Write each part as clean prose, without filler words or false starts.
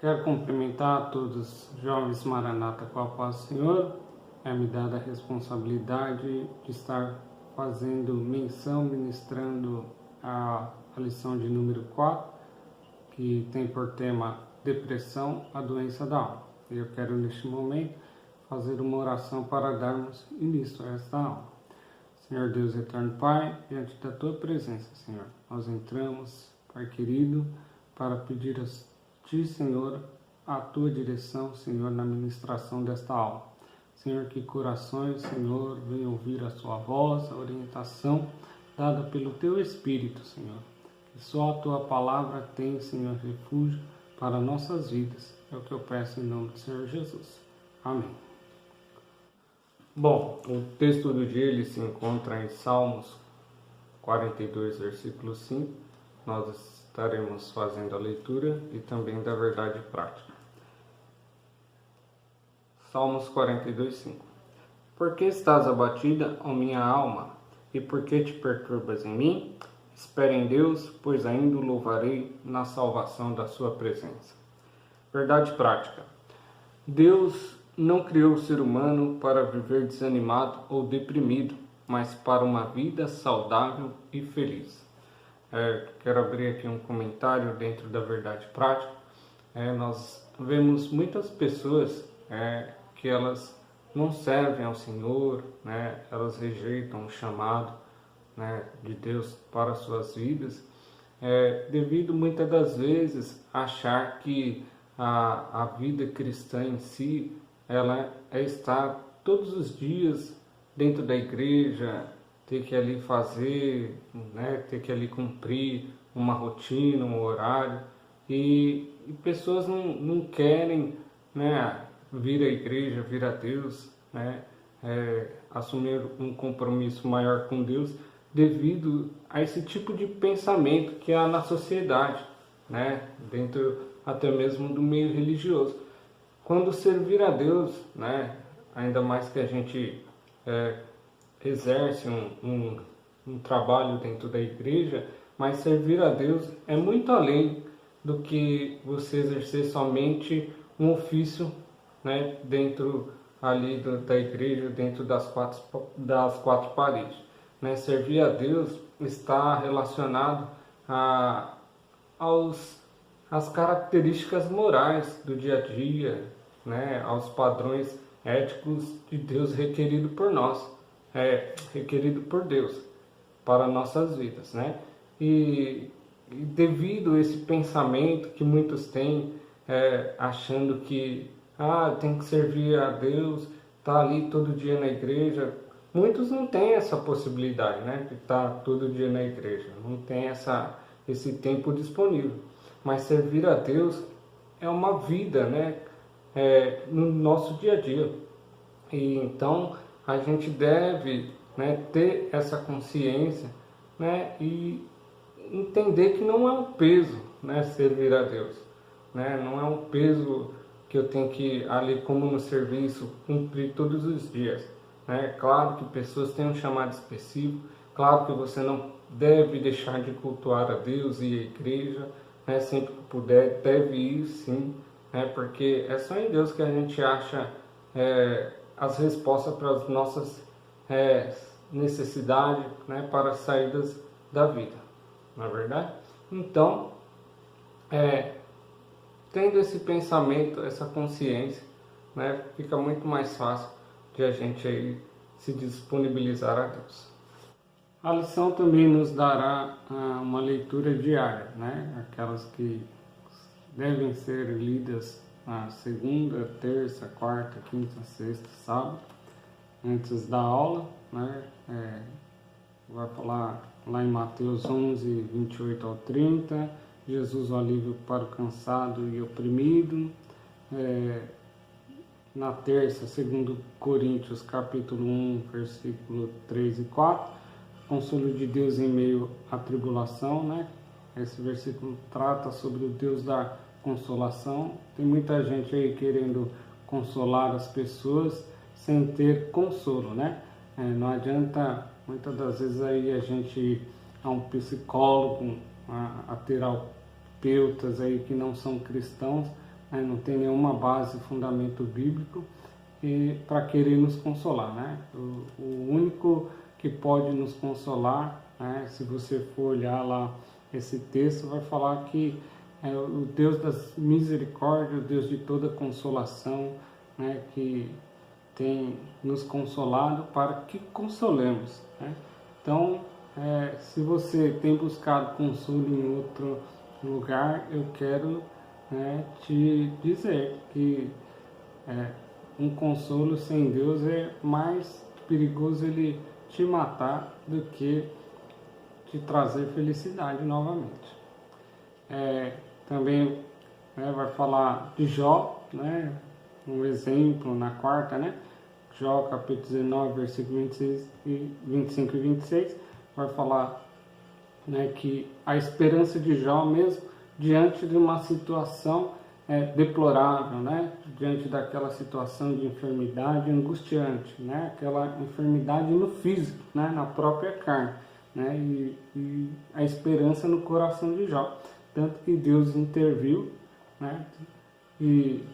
Quero cumprimentar a todos os jovens Maranata com a paz do Senhor. Me dada a responsabilidade de estar fazendo menção, ministrando a lição de número 4, que tem por tema depressão, a doença da alma. Eu quero neste momento fazer uma oração para darmos início a esta aula. Senhor Deus eterno Pai, diante da Tua presença, Senhor, nós entramos, Pai querido, para pedir a Ti, Senhor, a Tua direção, Senhor, na ministração desta aula. Senhor, que corações, Senhor, venham ouvir a Sua voz, a orientação dada pelo Teu Espírito, Senhor. Que só a Tua palavra tem, Senhor, refúgio para nossas vidas. É o que eu peço em nome do Senhor Jesus. Amém. Bom, o texto do dia ele se encontra em Salmos 42, versículo 5. Nós estaremos fazendo a leitura e também da verdade prática. Salmos 42, 5. Por que estás abatida, ó minha alma, e por que te perturbas em mim? Espere em Deus, pois ainda o louvarei na salvação da sua presença. Verdade prática. Deus não criou o ser humano para viver desanimado ou deprimido, mas para uma vida saudável e feliz. Quero abrir aqui um comentário dentro da verdade prática. Nós vemos muitas pessoas que elas não servem ao Senhor, elas rejeitam o chamado de Deus para suas vidas, devido muitas das vezes achar que a vida cristã em si, ela é estar todos os dias dentro da igreja, ter que ali fazer, ter que ali cumprir uma rotina, um horário, e pessoas não querem vir à igreja, vir a Deus, assumir um compromisso maior com Deus, devido a esse tipo de pensamento que há na sociedade, dentro até mesmo do meio religioso. Quando servir a Deus, ainda mais que a gente exerce um trabalho dentro da igreja, mas servir a Deus é muito além do que você exercer somente um ofício, dentro ali da igreja, dentro das quatro paredes. Servir a Deus está relacionado às características morais do dia a dia, aos padrões éticos de Deus requerido por nós, requerido por Deus para nossas vidas, E devido a esse pensamento que muitos têm, achando que tem que servir a Deus, tá ali todo dia na igreja. Muitos não têm essa possibilidade, de estar todo dia na igreja, não tem esse tempo disponível. Mas servir a Deus é uma vida, no nosso dia a dia. E então a gente deve, ter essa consciência, e entender que não é um peso, servir a Deus, não é um peso que eu tenho que ali como no serviço cumprir todos os dias. Claro que pessoas têm um chamado específico, claro que você não deve deixar de cultuar a Deus e a igreja, sempre que puder, deve ir sim, porque é só em Deus que a gente acha as respostas para as nossas necessidades, para as saídas da vida, não é verdade? Então, tendo esse pensamento, essa consciência, fica muito mais fácil de a gente aí se disponibilizar a Deus. A lição também nos dará uma leitura diária, aquelas que devem ser lidas na segunda, terça, quarta, quinta, sexta, sábado, antes da aula, vai falar lá em Mateus 11, 28 ao 30, Jesus o alívio para o cansado e oprimido. Na terça, segundo Coríntios, capítulo 1, versículo 3 e 4, consolo de Deus em meio à tribulação, Esse versículo trata sobre o Deus da consolação. Tem muita gente aí querendo consolar as pessoas sem ter consolo, Não adianta, muitas das vezes aí a gente ir a um psicólogo, a terapeutas aí que não são cristãos, né? Não tem nenhuma base, fundamento bíblico para querer nos consolar, né? O único que pode nos consolar, né? Se você for olhar lá esse texto, vai falar que é o Deus das misericórdias, o Deus de toda consolação, né? Que tem nos consolado para que consolemos, né? Então, se você tem buscado consolo em outro lugar, eu quero, né, te dizer que um consolo sem Deus é mais perigoso ele te matar do que te trazer felicidade novamente. Também, né, vai falar de Jó, né, um exemplo na quarta, né? Jó capítulo 19, versículo 25 e 26, vai falar, né, que a esperança de Jó, mesmo diante de uma situação deplorável, né, diante daquela situação de enfermidade angustiante, né, aquela enfermidade no físico, né, na própria carne, né, e a esperança no coração de Jó, tanto que Deus interviu, né, e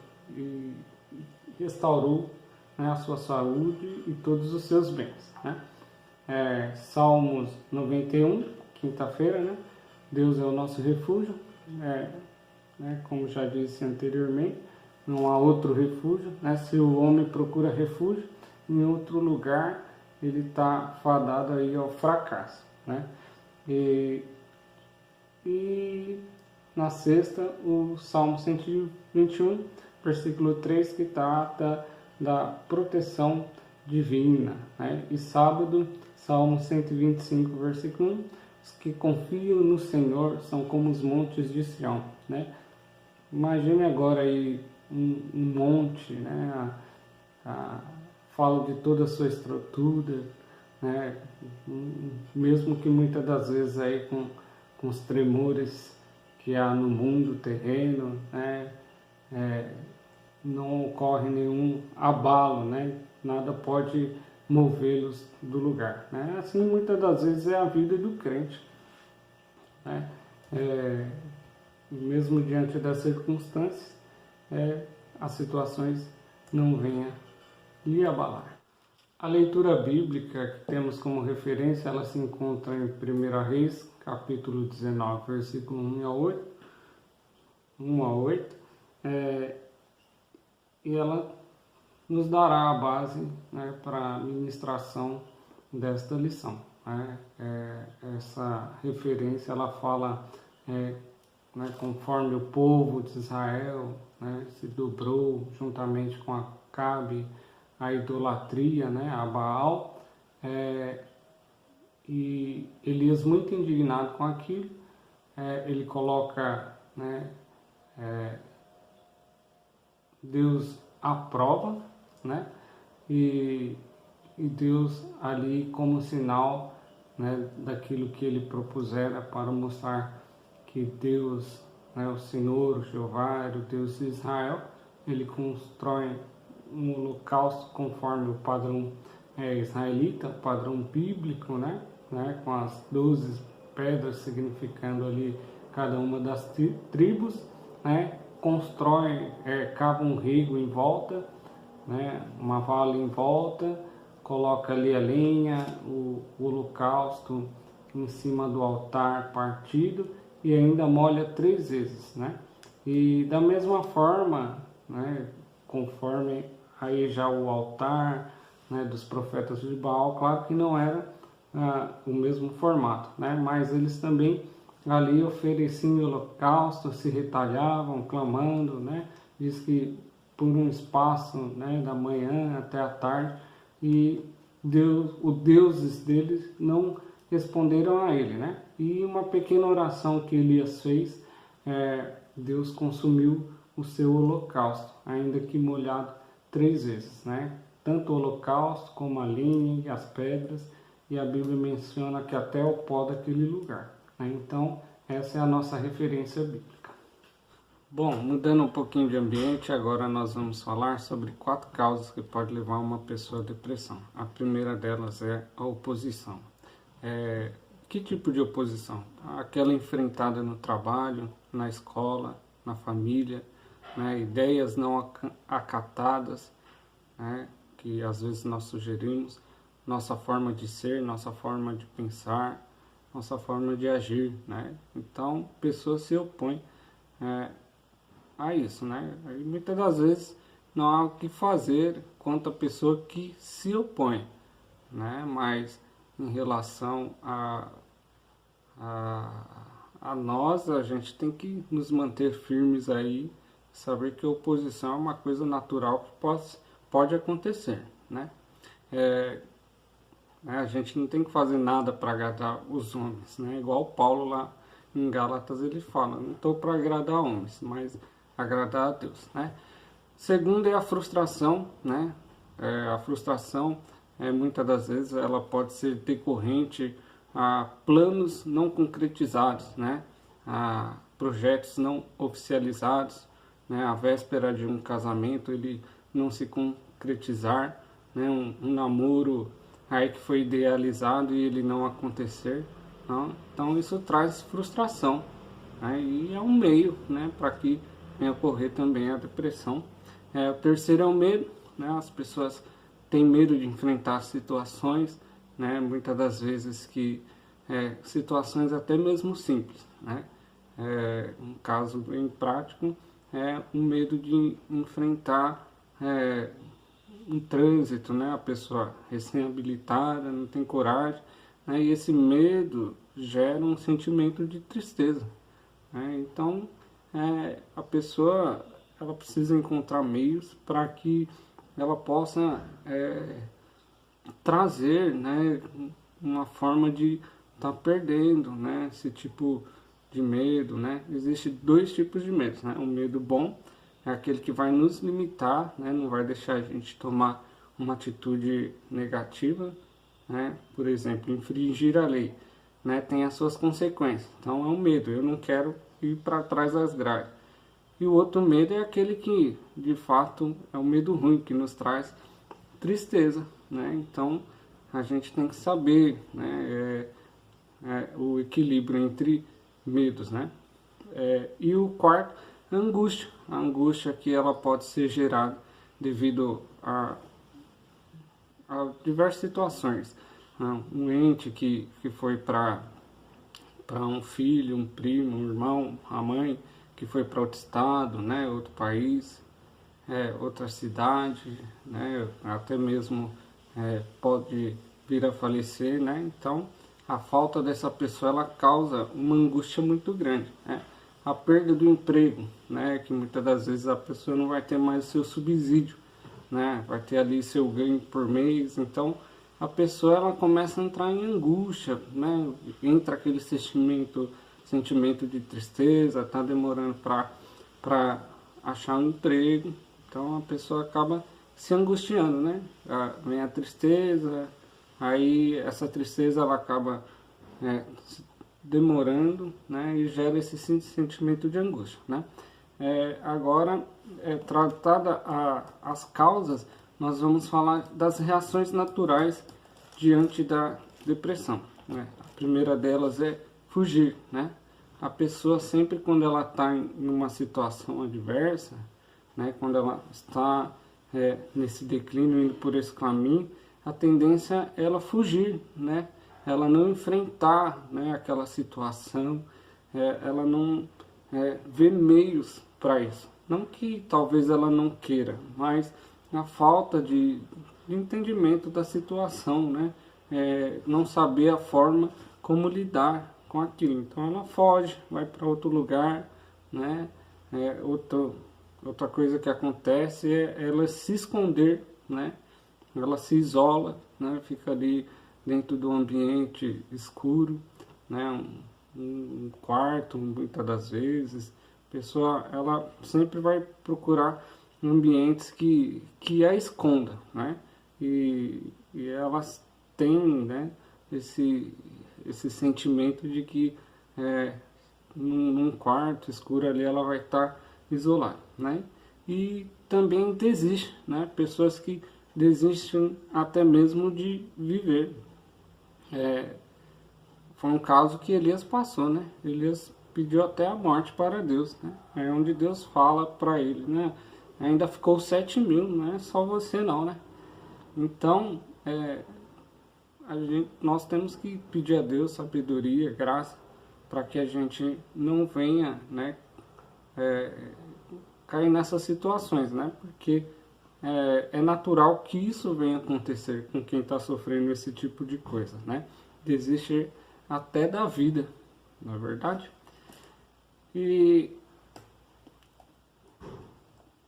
restaurou, né, a sua saúde e todos os seus bens, né? Salmos 91, quinta-feira, né? Deus é o nosso refúgio, né, como já disse anteriormente, não há outro refúgio, né? Se o homem procura refúgio em outro lugar, ele está fadado aí ao fracasso, né? E na sexta, o Salmo 121, versículo 3, que trata da proteção divina, né? E sábado, Salmo 125, versículo 1, os que confiam no Senhor são como os montes de Sião, né? Imagine agora aí um monte, né? Fala de toda a sua estrutura, né? Mesmo que muitas das vezes aí com os tremores que há no mundo terreno, né? Não ocorre nenhum abalo, né? Nada pode movê-los do lugar, né? Assim, muitas das vezes é a vida do crente, né? Mesmo diante das circunstâncias, as situações não venham lhe abalar. A leitura bíblica que temos como referência, ela se encontra em 1 Reis, capítulo 19, versículo 1 a 8, e ela nos dará a base, né, para a ministração desta lição, né? Essa referência, ela fala, né, conforme o povo de Israel, né, se dobrou juntamente com Acabe a idolatria, né, a Baal, e Elias, muito indignado com aquilo, ele coloca, né, Deus à prova, né, e Deus ali como sinal, né, daquilo que ele propusera para mostrar que Deus, né, o Senhor, o Jeová, o Deus de Israel, ele constrói um holocausto conforme o padrão israelita, o padrão bíblico, né, com as 12 pedras significando ali cada uma das tribos, né, constrói, cava um rego em volta, né, uma vala em volta, coloca ali a lenha, o holocausto em cima do altar partido e ainda molha 3 vezes, né? E da mesma forma, né, conforme aí já o altar, né, dos profetas de Baal, claro que não era o mesmo formato, né? Mas eles também ali ofereciam holocausto, se retalhavam, clamando, né? Diz que por um espaço, né, da manhã até a tarde, e os deuses deles não responderam a ele, né? E uma pequena oração que Elias fez, Deus consumiu o seu holocausto, ainda que molhado 3 vezes, né? Tanto o holocausto como a lenha e as pedras, e a Bíblia menciona que até o pó daquele lugar, né? Então, essa é a nossa referência bíblica. Bom, mudando um pouquinho de ambiente, agora nós vamos falar sobre 4 causas que podem levar uma pessoa à depressão. A primeira delas é a oposição. Que tipo de oposição? Aquela enfrentada no trabalho, na escola, na família, né, ideias não acatadas, né, que às vezes nós sugerimos, nossa forma de ser, nossa forma de pensar, nossa forma de agir, né? Então, pessoas se opõem a isso, né? E muitas das vezes não há o que fazer contra a pessoa que se opõe, né? Mas em relação a, a nós, a gente tem que nos manter firmes aí, saber que a oposição é uma coisa natural que pode acontecer, né? A gente não tem que fazer nada para agradar os homens, né? Igual Paulo lá em Gálatas ele fala, não estou para agradar homens, mas agradar a Deus, né? Segundo é a frustração, né? A frustração, muitas das vezes, ela pode ser decorrente a planos não concretizados, né? A projetos não oficializados, né? A véspera de um casamento ele não se concretizar, né? Um namoro aí que foi idealizado e ele não acontecer, não? Então isso traz frustração, né? E é um meio, né, para que venha ocorrer também a depressão. O terceiro é o medo, né? As pessoas têm medo de enfrentar situações, né? Muitas das vezes que situações até mesmo simples, né? Um caso bem prático é o medo de enfrentar um trânsito, né? A pessoa recém-habilitada não tem coragem, né? E esse medo gera um sentimento de tristeza, né? Então a pessoa ela precisa encontrar meios para que ela possa trazer, né, uma forma de estar perdendo, né, esse tipo de medo, né? Existem dois tipos de medo, né? O medo bom é aquele que vai nos limitar, né? Não vai deixar a gente tomar uma atitude negativa, né? Por exemplo, infringir a lei, né? Tem as suas consequências. Então é um medo, eu não quero ir para trás das grades. E o outro medo é aquele que, de fato, é o medo ruim, que nos traz tristeza, né? Então a gente tem que saber, né, o equilíbrio entre medos, né? E o quarto, a angústia. A angústia que ela pode ser gerada devido a diversas situações. Um ente que foi para um filho, um primo, um irmão, a mãe, que foi para outro estado, né, outro país, outra cidade, né, até mesmo pode vir a falecer, né? Então a falta dessa pessoa ela causa uma angústia muito grande, né? A perda do emprego, né, que muitas das vezes a pessoa não vai ter mais o seu subsídio, né, vai ter ali seu ganho por mês, então a pessoa ela começa a entrar em angústia, né, entra aquele sentimento de tristeza, tá demorando para achar um emprego, então a pessoa acaba se angustiando, né, vem a tristeza, aí essa tristeza ela acaba demorando, né, e gera esse sentimento de angústia, né. Agora, tratada as causas, nós vamos falar das reações naturais diante da depressão, né. A primeira delas é fugir, né. A pessoa sempre quando ela está em uma situação adversa, né, quando ela está nesse declínio, indo por esse caminho, a tendência é ela fugir, né, ela não enfrentar, né, aquela situação, ela não vê meios para isso. Não que talvez ela não queira, mas a falta de entendimento da situação, né, não saber a forma como lidar com aquilo. Então ela foge, vai para outro lugar, né, outra coisa que acontece é ela se esconder, né, ela se isola, né, fica ali dentro do ambiente escuro, né, um quarto, muitas das vezes, a pessoa ela sempre vai procurar ambientes que a esconda, né, e elas têm, né, esse sentimento de que num quarto escuro ali ela vai estar isolada, né, e também desiste, né, pessoas que desistem até mesmo de viver. Foi um caso que Elias passou, né? Elias pediu até a morte para Deus, né? É onde Deus fala para ele, né? Ainda ficou 7.000, não é só você não, né? Então, nós temos que pedir a Deus sabedoria, graça, para que a gente não venha, né, cair nessas situações, né? Porque é natural que isso venha acontecer com quem está sofrendo esse tipo de coisa, né? Desistir até da vida, não é verdade? E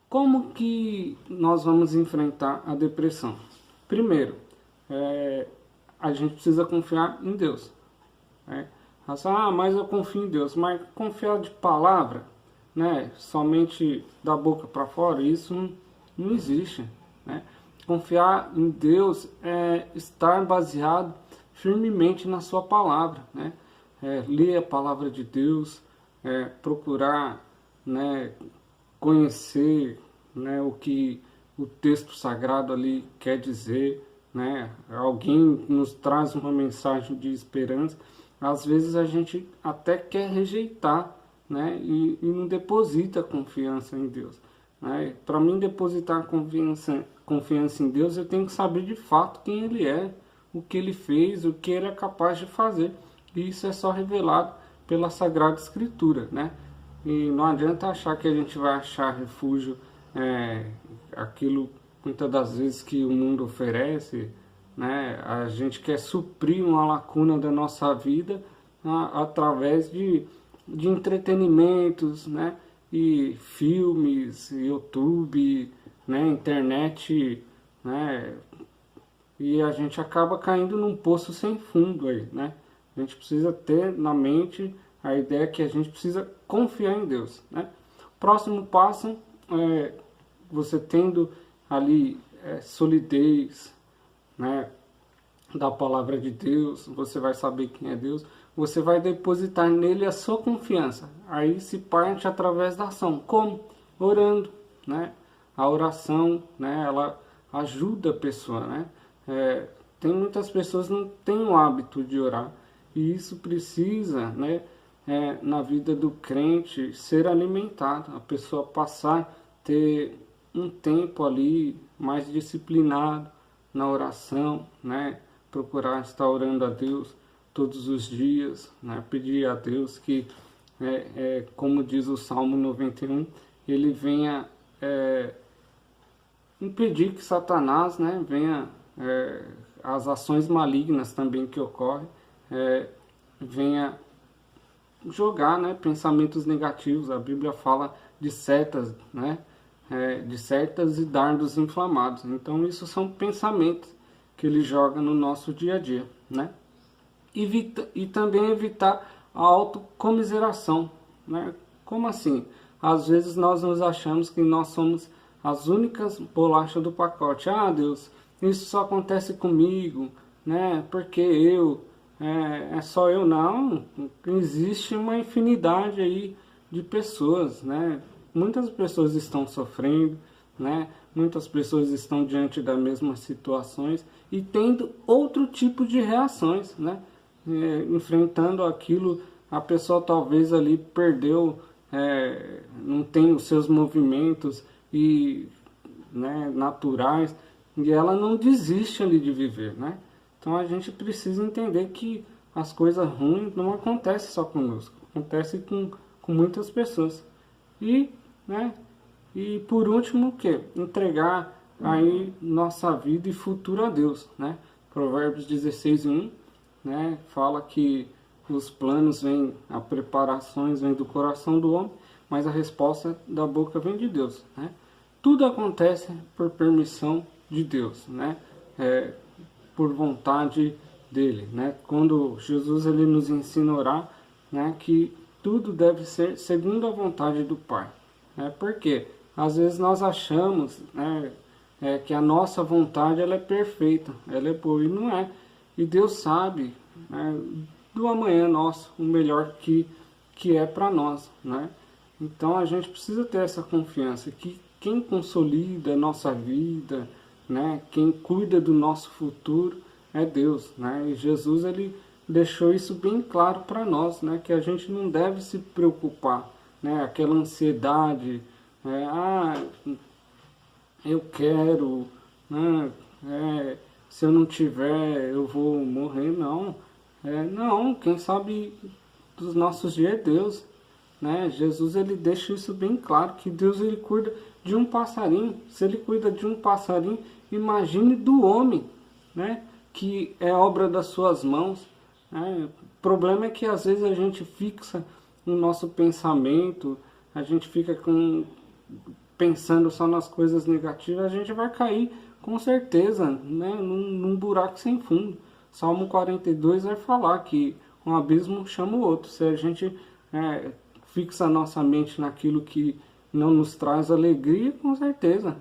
como que nós vamos enfrentar a depressão? Primeiro, a gente precisa confiar em Deus, né? Mas eu confio em Deus. Mas confiar de palavra, né, somente da boca para fora, isso não existe, né? Confiar em Deus é estar baseado firmemente na sua palavra, né? Ler a palavra de Deus, procurar, né, conhecer, né, o que o texto sagrado ali quer dizer, né? Alguém nos traz uma mensagem de esperança. Às vezes a gente até quer rejeitar, né, e não deposita confiança em Deus, né? Para mim depositar confiança em Deus, eu tenho que saber de fato quem Ele é, o que Ele fez, o que Ele é capaz de fazer. E isso é só revelado pela Sagrada Escritura, né? E não adianta achar que a gente vai achar refúgio, aquilo muitas das vezes que o mundo oferece, né? A gente quer suprir uma lacuna da nossa vida através de entretenimentos, né? E filmes, YouTube, né? Internet, né? E a gente acaba caindo num poço sem fundo aí, né? A gente precisa ter na mente a ideia que a gente precisa confiar em Deus, né? Próximo passo é você tendo ali solidez, né, da palavra de Deus, você vai saber quem é Deus, você vai depositar nele a sua confiança. Aí se parte através da ação. Como? Orando, né? A oração, né, ela ajuda a pessoa, né? Tem muitas pessoas que não têm o hábito de orar, e isso precisa, né, na vida do crente ser alimentado, a pessoa passar a ter um tempo ali mais disciplinado na oração, né? Procurar estar orando a Deus todos os dias, né? Pedir a Deus que, como diz o Salmo 91, Ele venha impedir que Satanás, né, venha, as ações malignas também que ocorrem, venha jogar, né, pensamentos negativos. A Bíblia fala de setas, né? De setas e dardos inflamados. Então isso são pensamentos que ele joga no nosso dia a dia, né? E também evitar a autocomiseração, né? Como assim? Às vezes nós nos achamos que nós somos as únicas bolachas do pacote. Deus, isso só acontece comigo, né? Porque é só eu. Não, existe uma infinidade aí de pessoas, né? Muitas pessoas estão sofrendo, né? Muitas pessoas estão diante das mesmas situações e tendo outro tipo de reações, né? Enfrentando aquilo, a pessoa talvez ali perdeu, não tem os seus movimentos né, naturais, e ela não desiste ali de viver, né? Então a gente precisa entender que as coisas ruins não acontecem só conosco, acontecem com muitas pessoas. Né? E por último, o que? Entregar aí nossa vida e futuro a Deus, né? Provérbios 16:1, né? Fala que os planos vêm, as preparações vêm do coração do homem, mas a resposta da boca vem de Deus, né? Tudo acontece por permissão de Deus, né? Por vontade dele, né? Quando Jesus ele nos ensina a orar, né, que tudo deve ser segundo a vontade do Pai. Porque às vezes nós achamos, né, que a nossa vontade ela é perfeita, ela é boa, e não é. E Deus sabe, né, do amanhã nosso, o melhor que é para nós, né? Então a gente precisa ter essa confiança que quem consolida a nossa vida, né, quem cuida do nosso futuro é Deus, né? E Jesus ele deixou isso bem claro para nós, né? Que a gente não deve se preocupar, né? Aquela ansiedade, eu quero, né? Se eu não tiver, eu vou morrer, não. Não, quem sabe dos nossos dias é Deus, né? Jesus, ele deixa isso bem claro, que Deus, ele cuida de um passarinho. Se ele cuida de um passarinho, imagine do homem, né? Que é obra das suas mãos, né? O problema é que às vezes a gente fixa no nosso pensamento, a gente fica pensando só nas coisas negativas, a gente vai cair com certeza, né? Num buraco sem fundo. Salmo 42 vai falar que um abismo chama o outro. Se a gente fixa a nossa mente naquilo que não nos traz alegria, com certeza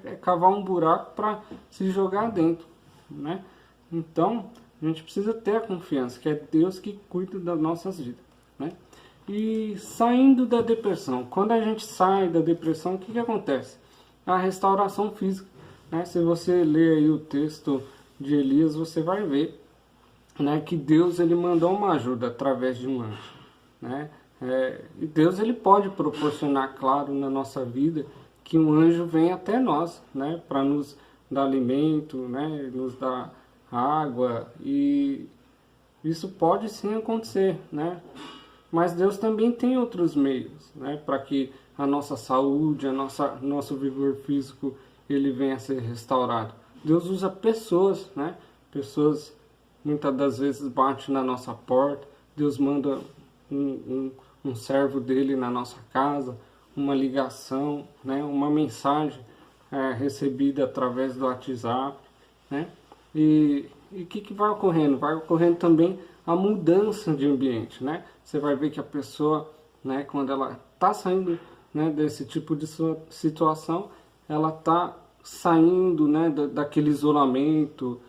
é cavar um buraco para se jogar dentro, né? Então a gente precisa ter a confiança que é Deus que cuida das nossas vidas, né? E saindo da depressão, quando a gente sai da depressão, o que acontece? A restauração física, né? Se você ler aí o texto de Elias, você vai ver, né, que Deus, ele mandou uma ajuda através de um anjo, né? E Deus, ele pode proporcionar, claro, na nossa vida, que um anjo venha até nós, né, para nos dar alimento, né, nos dar água, e isso pode sim acontecer, né? Mas Deus também tem outros meios, né, para que a nossa saúde, nosso vigor físico, ele venha a ser restaurado. Deus usa pessoas, né? Pessoas muitas das vezes batem na nossa porta. Deus manda um servo dele na nossa casa, uma ligação, né? Uma mensagem recebida através do WhatsApp, né? E o que vai ocorrendo? Vai ocorrendo também a mudança de ambiente, né? Você vai ver que a pessoa, né, quando ela está saindo, né, desse tipo de situação, ela está saindo, né, daquele isolamento,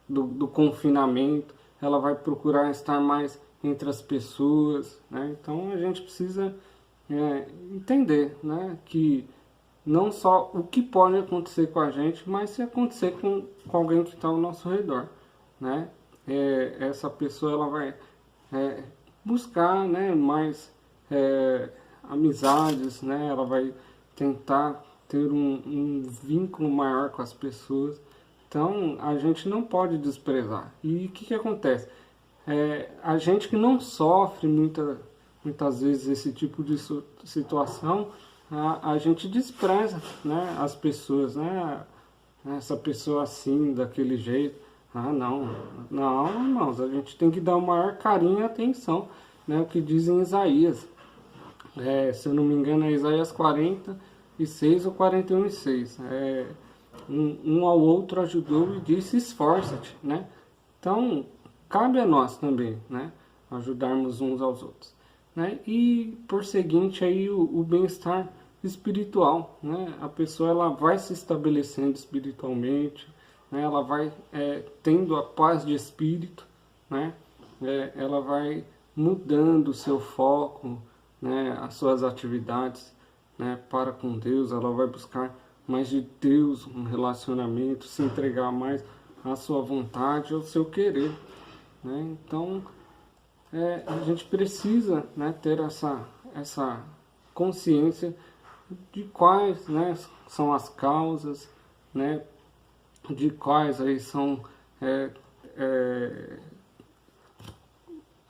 do confinamento, ela vai procurar estar mais entre as pessoas, né? Então a gente precisa entender, né, que não só o que pode acontecer com a gente, mas se acontecer com alguém que está ao nosso redor, né? Essa pessoa, ela vai buscar, né, mais amizades, né? Ela vai tentar ter um vínculo maior com as pessoas. Então a gente não pode desprezar. E o que acontece? A gente que não sofre muitas vezes esse tipo de situação, a gente despreza, né, as pessoas, né? Essa pessoa assim, daquele jeito. Não, irmãos, a gente tem que dar o maior carinho e atenção, né? O que diz em Isaías. Se eu não me engano, é Isaías 46 ou 41:6. Um ao outro ajudou e disse: esforça-te, né? Então, cabe a nós também, né, ajudarmos uns aos outros, né? E, por seguinte, aí o bem-estar espiritual, né? A pessoa, ela vai se estabelecendo espiritualmente, né? Ela vai tendo a paz de espírito, né? Ela vai mudando o seu foco, né, as suas atividades, né, para com Deus. Ela vai buscar mais de Deus, um relacionamento, se entregar mais à sua vontade, ao seu querer, né? Então a gente precisa, né, ter essa consciência de quais, né, são as causas, né, de quais aí são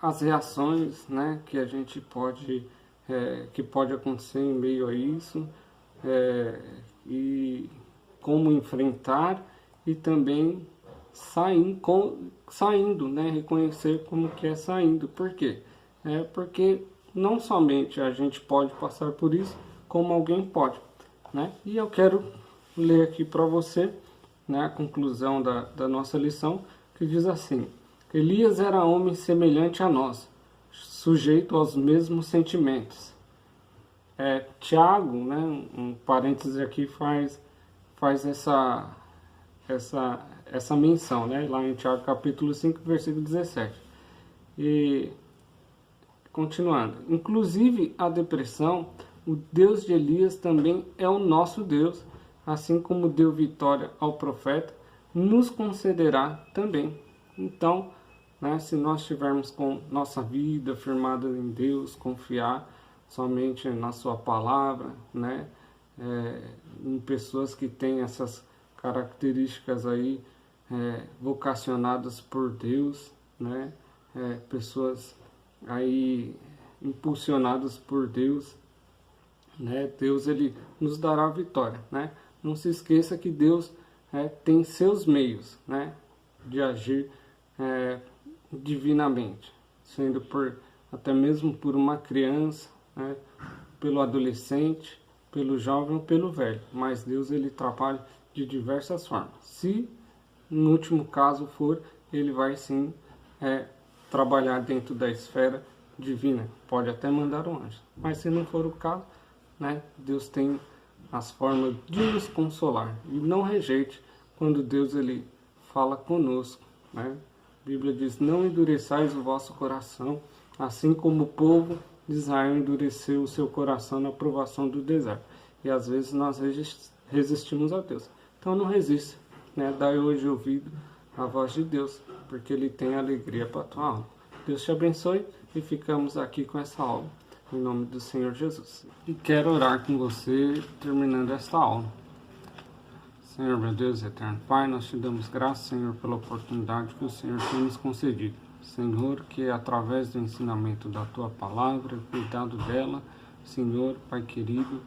as reações, né, que a gente pode que pode acontecer em meio a isso, e como enfrentar, e também saindo, né, reconhecer como que é saindo. Por quê? Porque não somente a gente pode passar por isso, como alguém pode, né? E eu quero ler aqui para você, né, a conclusão da nossa lição, que diz assim: Elias era homem semelhante a nós, sujeito aos mesmos sentimentos. Tiago, né, um parênteses aqui, faz essa menção, né, lá em Tiago capítulo 5, versículo 17. E continuando: inclusive a depressão, o Deus de Elias também é o nosso Deus, assim como deu vitória ao profeta, nos concederá também. Então, né? Se nós estivermos com nossa vida firmada em Deus, confiar somente na sua palavra, né? Em pessoas que têm essas características aí, vocacionadas por Deus, né? Pessoas aí impulsionadas por Deus, né? Deus, ele nos dará a vitória, né? Não se esqueça que Deus tem seus meios, né, de agir divinamente, sendo até mesmo por uma criança, né, pelo adolescente, pelo jovem ou pelo velho, mas Deus, ele trabalha de diversas formas. Se no último caso for, ele vai sim trabalhar dentro da esfera divina, pode até mandar um anjo, mas se não for o caso, né, Deus tem as formas de nos consolar, e não rejeite quando Deus, ele fala conosco, né? A Bíblia diz: não endureçais o vosso coração, assim como o povo de Israel endureceu o seu coração na provação do deserto. E às vezes nós resistimos a Deus. Então não resista, né? Dai hoje ouvido à voz de Deus, porque Ele tem alegria para a tua alma. Deus te abençoe e ficamos aqui com essa aula, em nome do Senhor Jesus. E quero orar com você, terminando esta aula. Senhor, meu Deus eterno Pai, nós te damos graças, Senhor, pela oportunidade que o Senhor tem nos concedido. Senhor, que através do ensinamento da Tua Palavra, cuidado dela, Senhor, Pai querido,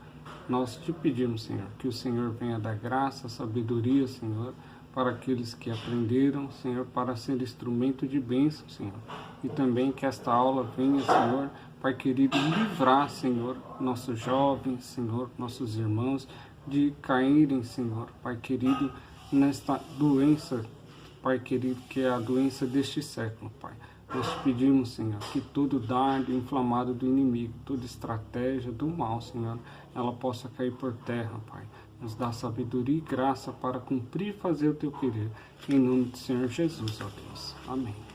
nós te pedimos, Senhor, que o Senhor venha dar graça, sabedoria, Senhor, para aqueles que aprenderam, Senhor, para ser instrumento de bênção, Senhor. E também que esta aula venha, Senhor, Pai querido, livrar, Senhor, nossos jovens, Senhor, nossos irmãos, de caírem, Senhor, Pai querido, nesta doença, Pai querido, que é a doença deste século, Pai. Nós te pedimos, Senhor, que todo dardo inflamado do inimigo, toda estratégia do mal, Senhor, ela possa cair por terra, Pai. Nos dá sabedoria e graça para cumprir e fazer o Teu querer. Em nome do Senhor Jesus, ó Deus. Amém.